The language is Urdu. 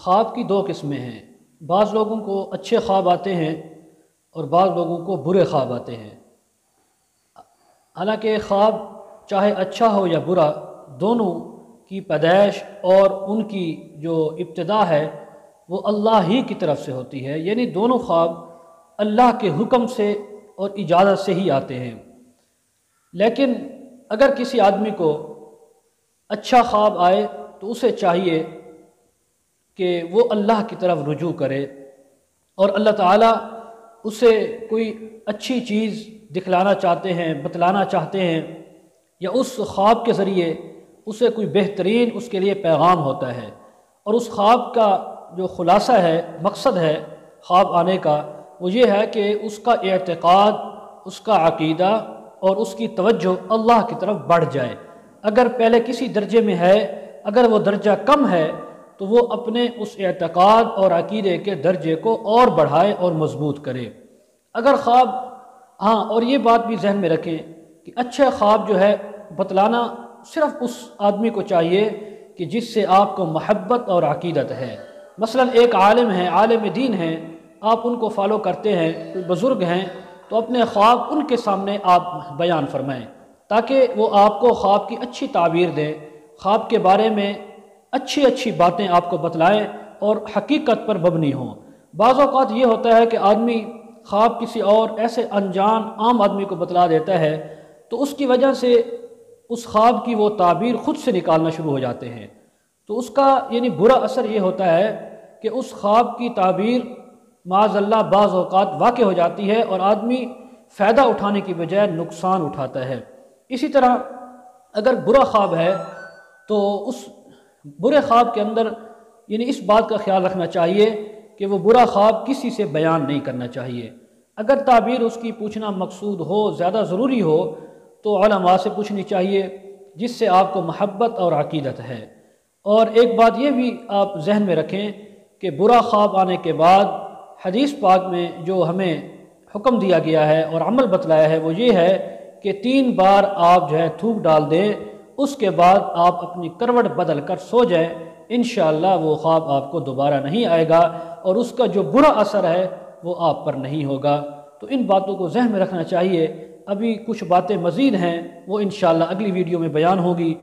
خواب کی دو قسمیں ہیں۔ بعض لوگوں کو اچھے خواب آتے ہیں اور بعض لوگوں کو برے خواب آتے ہیں۔ حالانکہ خواب چاہے اچھا ہو یا برا، دونوں کی پیدائش اور ان کی جو ابتدا ہے وہ اللہ ہی کی طرف سے ہوتی ہے، یعنی دونوں خواب اللہ کے حکم سے اور اجازت سے ہی آتے ہیں۔ لیکن اگر کسی آدمی کو اچھا خواب آئے تو اسے چاہیے کہ وہ اللہ کی طرف رجوع کرے، اور اللہ تعالیٰ اسے کوئی اچھی چیز دکھلانا چاہتے ہیں، بتلانا چاہتے ہیں، یا اس خواب کے ذریعے اسے کوئی بہترین اس کے لیے پیغام ہوتا ہے، اور اس خواب کا جو خلاصہ ہے، مقصد ہے خواب آنے کا، وہ یہ ہے کہ اس کا اعتقاد، اس کا عقیدہ اور اس کی توجہ اللہ کی طرف بڑھ جائے۔ اگر پہلے کسی درجے میں ہے، اگر وہ درجہ کم ہے تو وہ اپنے اس اعتقاد اور عقیدے کے درجے کو اور بڑھائے اور مضبوط کرے۔ اگر خواب، ہاں، اور یہ بات بھی ذہن میں رکھیں کہ اچھا خواب جو ہے بتلانا صرف اس آدمی کو چاہیے کہ جس سے آپ کو محبت اور عقیدت ہے۔ مثلا ایک عالم ہے، عالم دین ہیں، آپ ان کو فالو کرتے ہیں، کوئی بزرگ ہیں، تو اپنے خواب ان کے سامنے آپ بیان فرمائیں تاکہ وہ آپ کو خواب کی اچھی تعبیر دیں، خواب کے بارے میں اچھی اچھی باتیں آپ کو بتلائیں اور حقیقت پر مبنی ہوں۔ بعض اوقات یہ ہوتا ہے کہ آدمی خواب کسی اور ایسے انجان عام آدمی کو بتلا دیتا ہے تو اس کی وجہ سے اس خواب کی وہ تعبیر خود سے نکالنا شروع ہو جاتے ہیں، تو اس کا یعنی برا اثر یہ ہوتا ہے کہ اس خواب کی تعبیر معاذ اللہ بعض اوقات واقع ہو جاتی ہے اور آدمی فائدہ اٹھانے کی بجائے نقصان اٹھاتا ہے۔ اسی طرح اگر برا خواب ہے تو اس برے خواب کے اندر یعنی اس بات کا خیال رکھنا چاہیے کہ وہ برا خواب کسی سے بیان نہیں کرنا چاہیے۔ اگر تعبیر اس کی پوچھنا مقصود ہو، زیادہ ضروری ہو، تو علماء سے پوچھنی چاہیے جس سے آپ کو محبت اور عقیدت ہے۔ اور ایک بات یہ بھی آپ ذہن میں رکھیں کہ برا خواب آنے کے بعد حدیث پاک میں جو ہمیں حکم دیا گیا ہے اور عمل بتلایا ہے وہ یہ ہے کہ 3 بار آپ جو ہے تھوک ڈال دیں، اس کے بعد آپ اپنی کروٹ بدل کر سو جائیں، انشاءاللہ وہ خواب آپ کو دوبارہ نہیں آئے گا اور اس کا جو برا اثر ہے وہ آپ پر نہیں ہوگا۔ تو ان باتوں کو ذہن میں رکھنا چاہیے۔ ابھی کچھ باتیں مزید ہیں، وہ انشاءاللہ اگلی ویڈیو میں بیان ہوگی۔